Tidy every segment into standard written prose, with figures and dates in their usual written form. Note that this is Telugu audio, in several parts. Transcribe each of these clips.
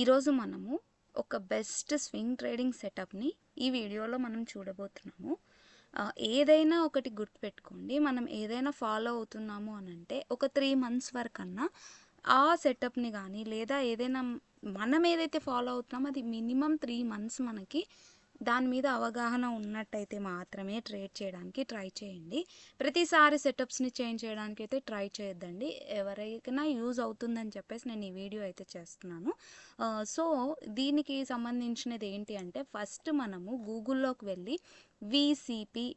ఈరోజు మనము ఒక బెస్ట్ స్వింగ్ ట్రేడింగ్ సెటప్ని ఈ వీడియోలో మనం చూడబోతున్నాము. ఏదైనా ఒకటి గుర్తుపెట్టుకోండి, మనం ఏదైనా ఫాలో అవుతున్నాము అని అంటే ఒక 3 మంత్స్ వరకన్నా ఆ సెటప్ని కానీ లేదా ఏదైనా మనం ఏదైతే ఫాలో అవుతున్నామో అది మినిమం 3 మంత్స్ మనకి దాని మీద అవగాహన ఉన్నట్టయితే మాత్రమే ట్రేడ్ చేయడానికి ట్రై చేయండి. ప్రతిసారి సెటప్స్ని చేంజ్ చేయడానికి అయితే ట్రై చేయొద్దండి. ఎవరికైనా యూజ్ అవుతుందని చెప్పేసి నేను ఈ వీడియో అయితే చేస్తున్నాను. సో దీనికి సంబంధించినది ఏంటి అంటే, ఫస్ట్ మనము గూగుల్లోకి వెళ్ళి విసిపి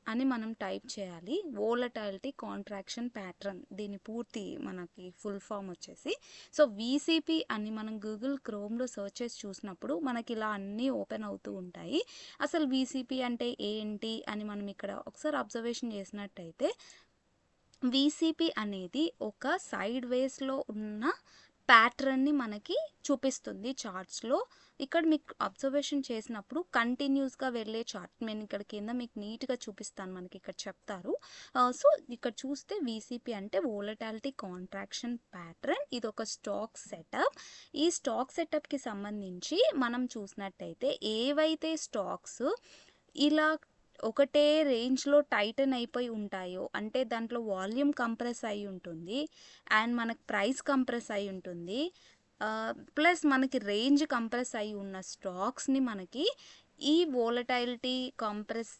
అని మనం టైప్ చేయాలి. వోలటాలిటీ కాంట్రాక్షన్ ప్యాటర్న్, దీని పూర్తి మనకి ఫుల్ ఫామ్ వచ్చేసి. సో విసిపి అని మనం గూగుల్ క్రోమ్లో సెర్చ్ చేసి చూసినప్పుడు మనకి ఇలా అన్నీ ఓపెన్ అవుతూ ఉంటాయి. అసలు విసిపి అంటే ఏంటి అని మనం ఇక్కడ ఒకసారి అబ్జర్వేషన్ చేసినట్టయితే, విసిపి అనేది ఒక సైడ్ వేస్లో ఉన్న ప్యాటర్న్ని మనకి చూపిస్తుంది చార్ట్స్లో. ఇక్కడ మీకు అబ్జర్వేషన్ చేసినప్పుడు కంటిన్యూస్గా వెళ్ళే చార్ట్ నేను ఇక్కడ కింద మీకు నీట్గా చూపిస్తాను, మనకి ఇక్కడ చెప్తారు. సో ఇక్కడ చూస్తే విసిపి అంటే వోలటాలిటీ కాంట్రాక్షన్ ప్యాటర్న్, ఇది ఒక స్టాక్ సెటప్. ఈ స్టాక్ సెటప్కి సంబంధించి మనం చూసినట్టయితే ఏవైతే స్టాక్స్ ఇలా ఒకటే రేంజ్లో టైటన్ అయిపోయి ఉంటాయో, అంటే దాంట్లో వాల్యూమ్ కంప్రెస్ అయి ఉంటుంది అండ్ మనకు ప్రైస్ కంప్రెస్ అయి ఉంటుంది, ప్లస్ మనకి రేంజ్ కంప్రెస్ అయి ఉన్న స్టాక్స్ని మనకి ఈ వోలటైలిటీ కంప్రెస్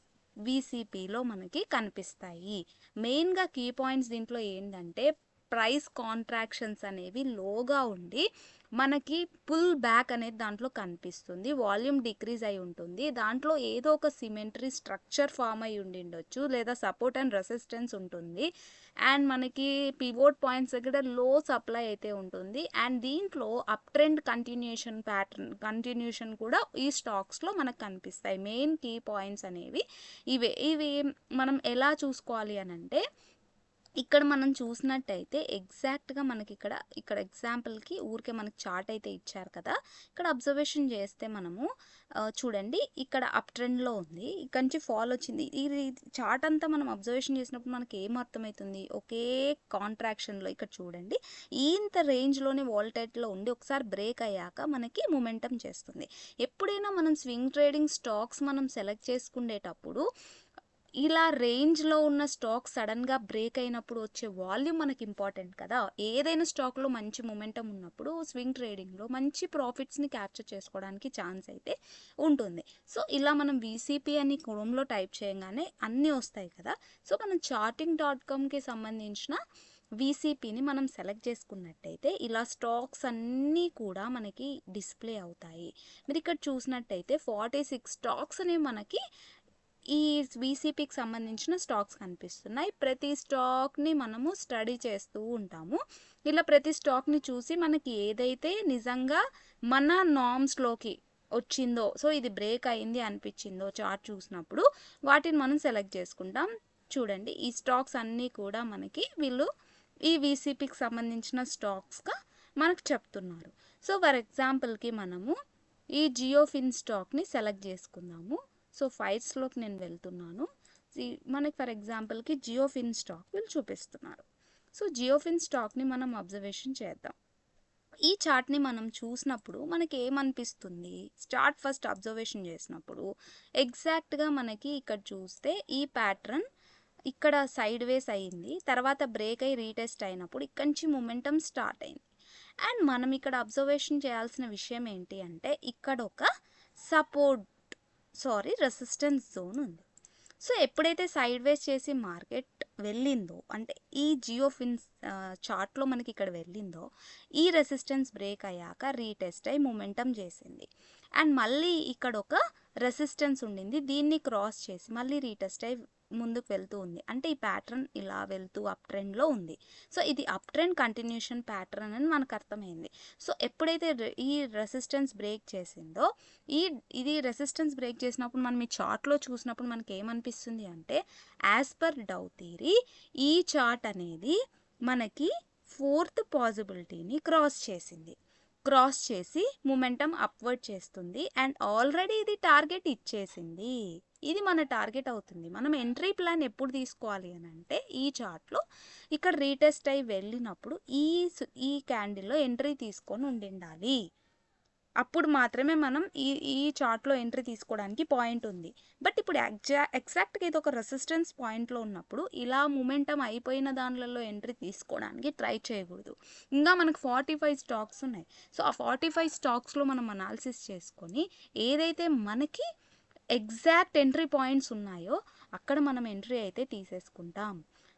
విసిపిలో మనకి కనిపిస్తాయి. మెయిన్గా కీ పాయింట్స్ దీంట్లో ఏంటంటే, ప్రైస్ కాంట్రాక్షన్స్ అనేవి లోగా ఉండి మనకి పుల్ బ్యాక్ అనేది దాంట్లో కనిపిస్తుంది, వాల్యూమ్ డిక్రీజ్ అయి ఉంటుంది, దాంట్లో ఏదో ఒక సిమెట్రీ స్ట్రక్చర్ ఫామ్ అయి ఉండిండొచ్చు లేదా సపోర్ట్ అండ్ రెసిస్టెన్స్ ఉంటుంది అండ్ మనకి పివోట్ పాయింట్స్ దగ్గర లో సప్లై అయితే ఉంటుంది అండ్ దీంట్లో అప్ ట్రెండ్ కంటిన్యూషన్ కూడా ఈ స్టాక్స్లో మనకు కనిపిస్తాయి. మెయిన్ కీ పాయింట్స్ అనేవి ఇవి మనం ఎలా చూసుకోవాలి అని అంటే, ఇక్కడ మనం చూసినట్టయితే ఎగ్జాక్ట్గా మనకి ఇక్కడ ఎగ్జాంపుల్కి ఊరికే మనకి చార్ట్ అయితే ఇచ్చారు కదా, ఇక్కడ అబ్జర్వేషన్ చేస్తే మనము చూడండి, ఇక్కడ అప్ ట్రెండ్లో ఉంది, ఇక్కడ నుంచి ఫాల్ వచ్చింది. ఈ చార్ట్ అంతా మనం అబ్జర్వేషన్ చేసినప్పుడు మనకి ఏం అర్థమవుతుంది, ఒకే కాంట్రాక్షన్లో ఇక్కడ చూడండి ఇంత రేంజ్లోనే వాల్టైట్లో ఉండి ఒకసారి బ్రేక్ అయ్యాక మనకి మొమెంటం చేస్తుంది. ఎప్పుడైనా మనం స్వింగ్ ట్రేడింగ్ స్టాక్స్ మనం సెలెక్ట్ చేసుకునేటప్పుడు ఇలా రేంజ్లో ఉన్న స్టాక్ సడన్గా బ్రేక్ అయినప్పుడు వచ్చే వాల్యూమ్ మనకి ఇంపార్టెంట్ కదా. ఏదైనా స్టాక్లో మంచి మొమెంటం ఉన్నప్పుడు స్వింగ్ ట్రేడింగ్లో మంచి ప్రాఫిట్స్ని క్యాప్చర్ చేసుకోవడానికి ఛాన్స్ అయితే ఉంటుంది. సో ఇలా మనం విసిపి అని క్రోమ్లో టైప్ చేయగానే అన్నీ వస్తాయి కదా. సో మనం charting.comకి సంబంధించిన విసిపిని మనం సెలెక్ట్ చేసుకున్నట్టయితే ఇలా స్టాక్స్ అన్నీ కూడా మనకి డిస్ప్లే అవుతాయి. మీరు ఇక్కడ చూసినట్టయితే 46 స్టాక్స్ అనేవి మనకి ఈ విసిపికి సంబంధించిన స్టాక్స్ కనిపిస్తున్నాయి. ప్రతి స్టాక్ని మనము స్టడీ చేస్తూ ఉంటాము. ఇలా ప్రతి స్టాక్ని చూసి మనకి ఏదైతే నిజంగా మన నార్మ్స్లోకి వచ్చిందో, సో ఇది బ్రేక్ అయింది అనిపించిందో చార్ట్ చూసినప్పుడు వాటిని మనం సెలెక్ట్ చేసుకుంటాం. చూడండి, ఈ స్టాక్స్ అన్నీ కూడా మనకి వీళ్ళు ఈ విసిపికి సంబంధించిన స్టాక్స్గా మనకు చెప్తున్నారు. సో ఫర్ ఎగ్జాంపుల్కి మనము ఈ జియోఫిన్ స్టాక్ని సెలెక్ట్ చేసుకుందాము. సో ఫైల్స్లోకి నేను వెళ్తున్నాను. మనకి ఫర్ ఎగ్జాంపుల్కి జియోఫిన్ స్టాక్ వీళ్ళు చూపిస్తున్నారు. సో జియోఫిన్ స్టాక్ని మనం అబ్జర్వేషన్ చేద్దాం. ఈ చార్ట్ని మనం చూసినప్పుడు మనకి ఏమనిపిస్తుంది, చార్ట్ ఫస్ట్ అబ్జర్వేషన్ చేసినప్పుడు ఎగ్జాక్ట్గా మనకి ఇక్కడ చూస్తే ఈ ప్యాటర్న్ ఇక్కడ సైడ్ వేస్ అయింది, తర్వాత బ్రేక్ అయ్యి రీటెస్ట్ అయినప్పుడు ఇక్కడి నుంచి మొమెంటం స్టార్ట్ అయింది. అండ్ మనం ఇక్కడ అబ్జర్వేషన్ చేయాల్సిన విషయం ఏంటి అంటే, ఇక్కడ ఒక రెసిస్టెన్స్ జోన్ ఉంది. సో ఎప్పుడైతే సైడ్ వేస్ చేసి మార్కెట్ వెళ్ళిందో, అంటే ఈ జియోఫిన్ చార్ట్లో మనకి ఇక్కడ వెళ్ళిందో, ఈ రెసిస్టెన్స్ బ్రేక్ అయ్యాక రీటెస్ట్ అయ్యి మొమెంటం చేసింది అండ్ మళ్ళీ ఇక్కడ ఒక రెసిస్టెన్స్ ఉండింది, దీన్ని క్రాస్ చేసి మళ్ళీ రీటెస్ట్ అయ్యి ముందుకు వెళ్తూ ఉంది. అంటే ఈ ప్యాటర్న్ ఇలా వెళ్తూ అప్ ట్రెండ్లో ఉంది. సో ఇది అప్ ట్రెండ్ కంటిన్యూషన్ ప్యాటర్న్ అని మనకు అర్థమైంది. సో ఎప్పుడైతే ఈ రెసిస్టెన్స్ బ్రేక్ చేసిందో, ఇది రెసిస్టెన్స్ బ్రేక్ చేసినప్పుడు మనం ఈ చార్ట్లో చూసినప్పుడు మనకి ఏమనిపిస్తుంది అంటే, యాజ్ పర్ డౌ థియరీ ఈ చార్ట్ అనేది మనకి 4th పాసిబిలిటీని క్రాస్ చేసి మొమెంటం అప్వర్డ్ చేస్తుంది అండ్ ఆల్రెడీ ఇది టార్గెట్ ఇచ్చేసింది. ఇది మన టార్గెట్ అవుతుంది. మనం ఎంట్రీ ప్లాన్ ఎప్పుడు తీసుకోవాలి అని అంటే, ఈ చార్ట్లో ఇక్కడ రీటెస్ట్ అయి వెళ్ళినప్పుడు ఈ క్యాండిల్లో ఎంట్రీ తీసుకొని ఉండాలి. అప్పుడు మాత్రమే మనం ఈ ఈ చార్ట్లో ఎంట్రీ తీసుకోవడానికి పాయింట్ ఉంది. బట్ ఇప్పుడు ఎగ్జాక్ట్గా ఇది ఒక రెసిస్టెన్స్ పాయింట్లో ఉన్నప్పుడు ఇలా మూమెంటం అయిపోయిన దానిలలో ఎంట్రీ తీసుకోవడానికి ట్రై చేయకూడదు. ఇంకా మనకు 45 స్టాక్స్ ఉన్నాయి. సో ఆ 45 స్టాక్స్లో మనం అనాలిసిస్ చేసుకొని ఏదైతే మనకి ఎగ్జాక్ట్ ఎంట్రీ పాయింట్స్ ఉన్నాయో అక్కడ మనం ఎంట్రీ అయితే తీసేసుకుంటాం.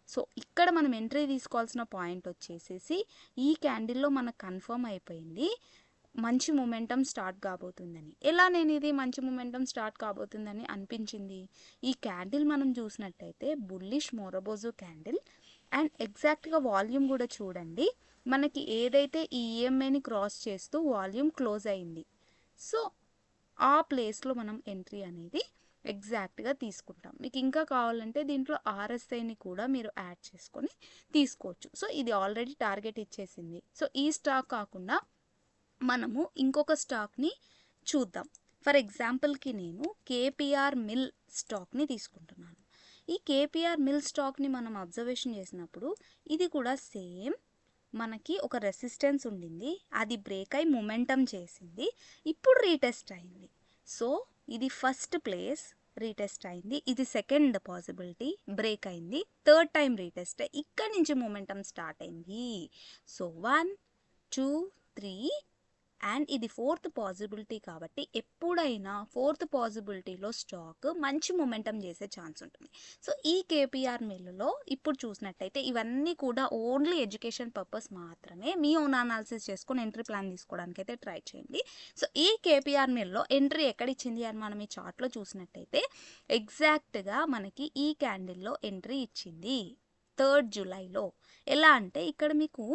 సో ఇక్కడ మనం ఎంట్రీ తీసుకోవాల్సిన పాయింట్ వచ్చేసేసి ఈ క్యాండిల్లో మనకు కన్ఫర్మ్ అయిపోయింది మంచి మూమెంటం స్టార్ట్ కాబోతుందని. ఎలా నేను ఇది మంచి మూమెంటం స్టార్ట్ కాబోతుందని అనిపించింది? ఈ క్యాండిల్ మనం చూసినట్టయితే బుల్లిష్ మోరబోజు క్యాండిల్ అండ్ ఎగ్జాక్ట్గా వాల్యూమ్ కూడా చూడండి, మనకి ఏదైతే ఈ ఈఎంఐని క్రాస్ చేస్తూ వాల్యూమ్ క్లోజ్ అయింది. సో ఆ ప్లేస్లో మనం ఎంట్రీ అనేది ఎగ్జాక్ట్గా తీసుకుంటాం. మీకు ఇంకా కావాలంటే దీంట్లో ఆర్ఎస్ఐని కూడా మీరు యాడ్ చేసుకొని తీసుకోవచ్చు. సో ఇది ఆల్రెడీ టార్గెట్ ఇచ్చేసింది. సో ఈ స్టాక్ కాకుండా మనము ఇంకొక స్టాక్ని చూద్దాం. ఫర్ ఎగ్జాంపుల్కి నేను కేపీఆర్ మిల్ స్టాక్ని తీసుకుంటున్నాను. ఈ కేపీఆర్ మిల్ స్టాక్ని మనం అబ్జర్వేషన్ చేసినప్పుడు ఇది కూడా సేమ్ మనకి ఒక రెసిస్టెన్స్ ఉండింది, అది బ్రేక్ అయి మొమెంటం చేసింది, ఇప్పుడు రీటెస్ట్ అయింది. సో ఇది ఫస్ట్ ప్లేస్ రీటెస్ట్ అయింది, ఇది సెకండ్ పాసిబిలిటీ బ్రేక్ అయింది, థర్డ్ టైం రీటెస్ట్ ఇక్కడ నుంచి మొమెంటం స్టార్ట్ అయింది. సో 1 2 3 అండ్ ఇది ఫోర్త్ పాసిబిలిటీ కాబట్టి ఎప్పుడైనా ఫోర్త్ పాసిబిలిటీలో స్టాక్ మంచి మొమెంటం చేసే ఛాన్స్ ఉంటుంది. సో ఈ కేపీఆర్ మిల్లులో ఇప్పుడు చూసినట్టయితే ఇవన్నీ కూడా ఓన్లీ ఎడ్యుకేషన్ పర్పస్ మాత్రమే, మీ ఓన్ అనాలిసిస్ చేసుకొని ఎంట్రీ ప్లాన్ తీసుకోవడానికి అయితే ట్రై చేయండి. సో ఈ కేపీఆర్ మిల్లో ఎంట్రీ ఎక్కడిచ్చింది అని మనం ఈ చార్ట్లో చూసినట్టయితే ఎగ్జాక్ట్గా మనకి ఈ క్యాండిల్లో ఎంట్రీ ఇచ్చింది 3rd జూలైలో. ఎలా అంటే ఇక్కడ మీకు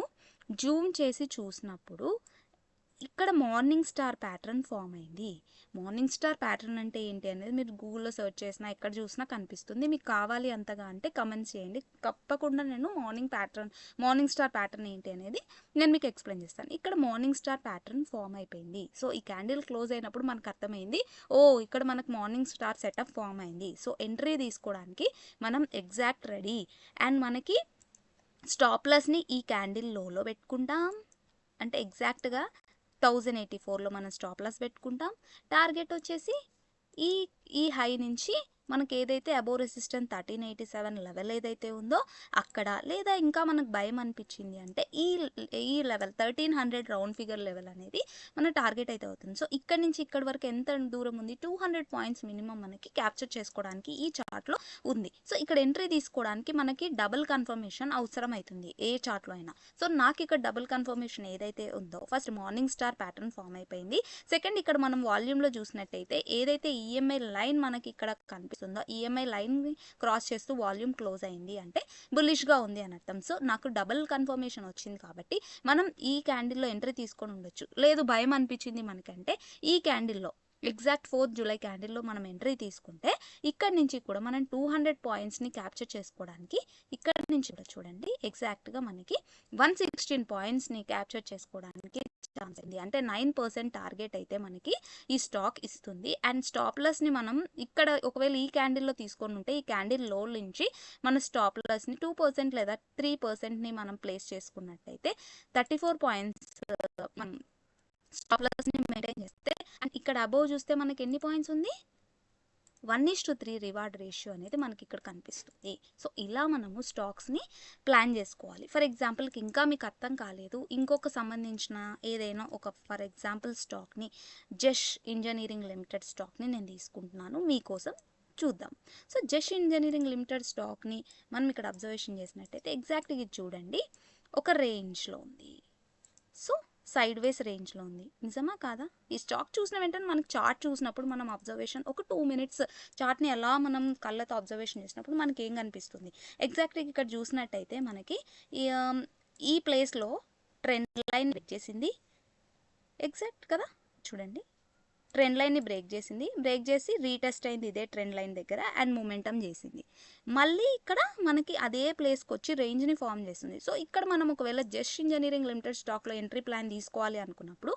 జూమ్ చేసి చూసినప్పుడు ఇక్కడ మార్నింగ్ స్టార్ ప్యాటర్న్ ఫామ్ అయింది. మార్నింగ్ స్టార్ ప్యాటర్న్ అంటే ఏంటి అనేది మీరు గూగుల్లో సెర్చ్ చేసినా ఎక్కడ చూసినా కనిపిస్తుంది. మీకు కావాలి అంతగా అంటే కమెంట్స్ చేయండి, తప్పకుండా నేను మార్నింగ్ స్టార్ ప్యాటర్న్ ఏంటి అనేది నేను మీకు ఎక్స్ప్లెయిన్ చేస్తాను. ఇక్కడ మార్నింగ్ స్టార్ ప్యాటర్న్ ఫామ్ అయిపోయింది. సో ఈ క్యాండిల్ క్లోజ్ అయినప్పుడు మనకు అర్థమైంది, ఓ ఇక్కడ మనకు మార్నింగ్ స్టార్ సెటప్ ఫామ్ అయింది. సో ఎంట్రీ తీసుకోవడానికి మనం ఎగ్జాక్ట్ రెడీ. అండ్ మనకి స్టాప్ లాస్ని ఈ క్యాండిల్ లోలో పెట్టుకుంటాం, అంటే ఎగ్జాక్ట్గా 1084లో మనం స్టాప్ లాస్ పెట్టుకుంటాం. టార్గెట్ వచ్చేసి ఈ హై నుంచి మనకి ఏదైతే అబోవ్ రెసిస్టెన్స్ 1387 లెవెల్ ఏదైతే ఉందో అక్కడ, లేదా ఇంకా మనకు భయం అనిపించింది అంటే ఈ లెవెల్ 1300 రౌండ్ ఫిగర్ లెవెల్ అనేది మన టార్గెట్ అయితే అవుతుంది. సో ఇక్కడ నుంచి ఇక్కడ వరకు ఎంత దూరం ఉంది, 200 పాయింట్స్ మినిమం మనకి క్యాప్చర్ చేసుకోవడానికి ఈ చార్ట్లో ఉంది. సో ఇక్కడ ఎంట్రీ తీసుకోవడానికి మనకి డబుల్ కన్ఫర్మేషన్ అవసరం అవుతుంది ఏ చార్ట్లో అయినా. సో నాకు ఇక్కడ డబుల్ కన్ఫర్మేషన్ ఏదైతే ఉందో, first morning star pattern form అయిపోయింది, సెకండ్ ఇక్కడ మనం వాల్యూమ్లో చూసినట్టయితే ఏదైతే ఈఎంఐ లైన్ మనకి ఇక్కడ కనిపిస్తుందో ఈఎంఐ లైన్ క్రాస్ చేస్తూ వాల్యూమ్ క్లోజ్ అయింది అంటే బుల్లిష్గా ఉంది అని అర్థం. సో నాకు డబుల్ కన్ఫర్మేషన్ వచ్చింది కాబట్టి మనం ఈ క్యాండిల్లో ఎంట్రీ తీసుకొని ఉండొచ్చు. లేదు భయం అనిపించింది మనకంటే ఈ క్యాండిల్లో ఎగ్జాక్ట్ 4th జూలై క్యాండిల్లో మనం ఎంట్రీ తీసుకుంటే ఇక్కడ నుంచి కూడా మనం 200 పాయింట్స్ని క్యాప్చర్ చేసుకోవడానికి ఇక్కడ నుంచి కూడా చూడండి ఎగ్జాక్ట్గా మనకి 116 పాయింట్స్ని క్యాప్చర్ చేసుకోవడానికి ఛాన్స్ ఉంది. అంటే 9% టార్గెట్ అయితే మనకి ఈ స్టాక్ ఇస్తుంది. అండ్ స్టాప్ లాస్ని మనం ఇక్కడ ఒకవేళ ఈ క్యాండిల్లో తీసుకొని ఉంటే ఈ క్యాండిల్ లో నుంచి మన స్టాప్ లాస్ని 2% లేదా 3%ని మనం ప్లేస్ చేసుకున్నట్టయితే 34 పాయింట్స్ మనం స్టాప్ లాస్ని మెయింటైన్ చేస్తే, అండ్ ఇక్కడ అబోవ్ చూస్తే మనకి ఎన్ని పాయింట్స్ ఉంది, 1:3 రివార్డ్ రేషియో అనేది మనకి ఇక్కడ కనిపిస్తుంది. సో ఇలా మనము స్టాక్స్ని ప్లాన్ చేసుకోవాలి. ఫర్ ఎగ్జాంపుల్కి ఇంకా మీకు అర్థం కాలేదు, ఇంకొక సంబంధించిన ఏదైనా ఒక ఫర్ ఎగ్జాంపుల్ స్టాక్ని జష్ ఇంజనీరింగ్ లిమిటెడ్ స్టాక్ని నేను తీసుకుంటున్నాను మీకోసం, చూద్దాం. సో జష్ ఇంజనీరింగ్ లిమిటెడ్ స్టాక్ని మనం ఇక్కడ అబ్జర్వేషన్ చేసినట్టయితే ఎగ్జాక్ట్గా ఇది చూడండి ఒక రేంజ్లో ఉంది. సో సైడ్ వేస్ రేంజ్లో ఉంది, నిజమా కాదా? ఈ స్టాక్ చూసిన వెంటనే మనకి చార్ట్ చూసినప్పుడు మనం అబ్జర్వేషన్ ఒక 2 minutes చార్ట్ని ఎలా మనం కళ్ళతో అబ్జర్వేషన్ చేసినప్పుడు మనకి ఏం కనిపిస్తుంది, ఎగ్జాక్ట్గా ఇక్కడ చూసినట్టయితే మనకి ఈ ప్లేస్లో ట్రెండ్ లైన్ బ్రేక్ చేసింది, ఎగ్జాక్ట్ కదా చూడండి ట్రెండ్ లైన్ని బ్రేక్ చేసి రీటెస్ట్ అయింది ఇదే ట్రెండ్ లైన్ దగ్గర అండ్ మూమెంటం చేసింది. మళ్ళీ ఇక్కడ మనకి అదే ప్లేస్కి వచ్చి రేంజ్ని ఫామ్ చేస్తుంది. సో ఇక్కడ మనం ఒకవేళ జస్ట్ ఇంజనీరింగ్ లిమిటెడ్ స్టాక్లో ఎంట్రీ ప్లాన్ తీసుకోవాలి అనుకున్నప్పుడు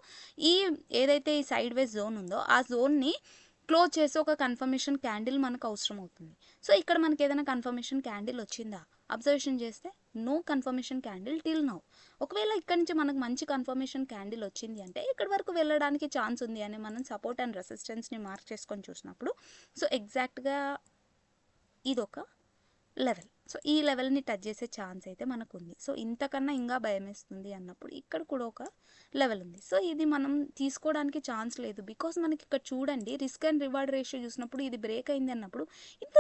ఈ ఏదైతే ఈ సైడ్ వేస్ జోన్ ఉందో ఆ జోన్ని క్లోజ్ చేసి ఒక కన్ఫర్మేషన్ క్యాండిల్ మనకు అవసరం అవుతుంది. సో ఇక్కడ మనకి ఏదైనా కన్ఫర్మేషన్ క్యాండిల్ వచ్చిందా? అబ్జర్వేషన్ చేస్తే no confirmation candle till now. ఒకవేళ ఇక్కడ నుంచి మనకు మంచి కన్ఫర్మేషన్ క్యాండిల్ వచ్చింది అంటే ఇక్కడ వరకు వెళ్ళడానికి ఛాన్స్ ఉంది అని మనం సపోర్ట్ అండ్ రెసిస్టెన్స్ని మార్క్ చేసుకొని చూసినప్పుడు సో ఎగ్జాక్ట్గా ఇదొక లెవెల్. సో ఈ లెవెల్ని టచ్ చేసే ఛాన్స్ అయితే మనకు ఉంది. సో ఇంతకన్నా ఇంకా భయం వేస్తుంది అన్నప్పుడు ఇక్కడ కూడా ఒక లెవెల్ ఉంది. సో ఇది మనం తీసుకోవడానికి ఛాన్స్ లేదు. బికాస్ మనకి ఇక్కడ చూడండి రిస్క్ అండ్ రివార్డ్ రేషియో చూసినప్పుడు ఇది బ్రేక్ అయింది అన్నప్పుడు ఇంత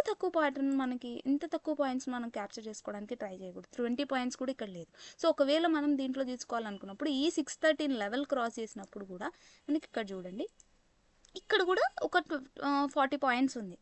తక్కువ పాయింట్స్ మనం క్యాప్చర్ చేసుకోవడానికి ట్రై చేయకూడదు. 20 పాయింట్స్ కూడా ఇక్కడ లేదు. సో ఒకవేళ మనం దీంట్లో తీసుకోవాలనుకున్నప్పుడు ఈ 613 లెవెల్ క్రాస్ చేసినప్పుడు కూడా మనకి ఇక్కడ చూడండి ఇక్కడ కూడా ఒక 40 పాయింట్స్ ఉంది.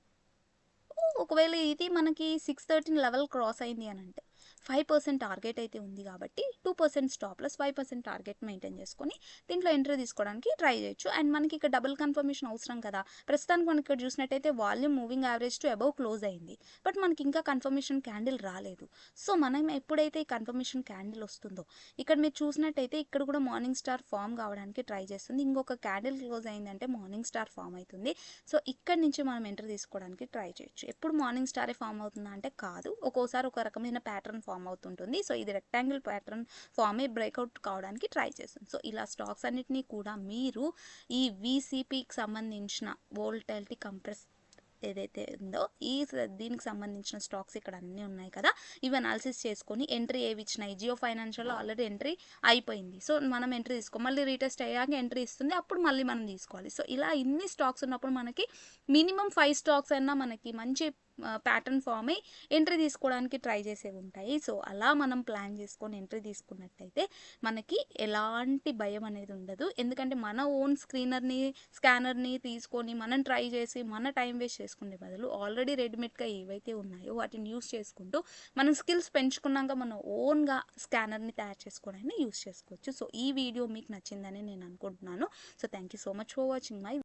ఒకవేళ ఇది మనకి 613 లెవెల్ క్రాస్ అయింది అని అంటే 5% టార్గెట్ అయితే ఉంది కాబట్టి 2% స్టాప్ ప్లస్ 5% టార్గెట్ మెయింటైన్ చేసుకొని దీంట్లో ఎంట్రీ తీసుకోవడానికి ట్రై చేయొచ్చు. అండ్ మనకి ఇక్కడ డబుల్ కన్ఫర్మేషన్ అవసరం కదా. ప్రస్తుతానికి మనకి ఇక్కడ చూసినట్టయితే volume moving average to above close అయింది. బట్ మనకి ఇంకా కన్ఫర్మేషన్ క్యాండిల్ రాలేదు. సో మనం ఎప్పుడైతే ఈ కన్ఫర్మేషన్ క్యాండిల్ వస్తుందో ఇక్కడ మీరు చూసినట్టయితే ఇక్కడ కూడా మార్నింగ్ స్టార్ ఫామ్ కావడానికి ట్రై చేస్తుంది. ఇంకొక క్యాండిల్ క్లోజ్ అయిందంటే మార్నింగ్ స్టార్ ఫామ్ అవుతుంది. సో ఇక్కడ నుంచి మనం ఎంట్రీ తీసుకోవడానికి ట్రై చేయొచ్చు. ఎప్పుడు మార్నింగ్ స్టారే ఫామ్ అవుతుందా అంటే కాదు, ఒక్కోసారి ఒక రకమైన ప్యాటర్న్ ఫామ్ అవుతుంటుంది. సో ఇది రెక్టాంగిల్ ప్యాటర్న్ ఫామ్ అయ్యి బ్రేక్అవుట్ కావడానికి ట్రై చేస్తుంది. సో ఇలా స్టాక్స్ అన్నిటినీ కూడా మీరు ఈ వీసీపీకి సంబంధించిన వోల్టాలిటీ కంప్రెస్ ఏదైతే ఉందో దీనికి సంబంధించిన స్టాక్స్ ఇక్కడ అన్నీ ఉన్నాయి కదా, ఇవి అనాలిసిస్ చేసుకొని ఎంట్రీ ఏవి ఇచ్చినాయి. జియో ఫైనాన్షియల్ ఆల్రెడీ ఎంట్రీ అయిపోయింది. సో మనం ఎంట్రీ మళ్ళీ రీటెస్ట్ అయ్యాక ఎంట్రీ ఇస్తుంది, అప్పుడు మళ్ళీ మనం తీసుకోవాలి. సో ఇలా ఇన్ని స్టాక్స్ ఉన్నప్పుడు మనకి మినిమం 5 స్టాక్స్ అయినా మనకి మంచి ప్యాటర్న్ ఫామ్ అయ్యి ఎంట్రీ తీసుకోవడానికి ట్రై చేసేవి ఉంటాయి. సో అలా మనం ప్లాన్ చేసుకొని ఎంట్రీ తీసుకున్నట్టయితే మనకి ఎలాంటి భయం అనేది ఉండదు. ఎందుకంటే మన ఓన్ స్కానర్ని తీసుకొని మనం ట్రై చేసి మన టైం వేస్ట్ చేసుకునే బదులు ఆల్రెడీ రెడీమేడ్గా ఏవైతే ఉన్నాయో వాటిని యూస్ చేసుకుంటూ మనం స్కిల్స్ పెంచుకున్నాక మన ఓన్గా స్కానర్ని తయారు చేసుకోవడానికి యూస్ చేసుకోవచ్చు. సో ఈ వీడియో మీకు నచ్చిందని నేను అనుకుంటున్నాను. So thank you so much for watching my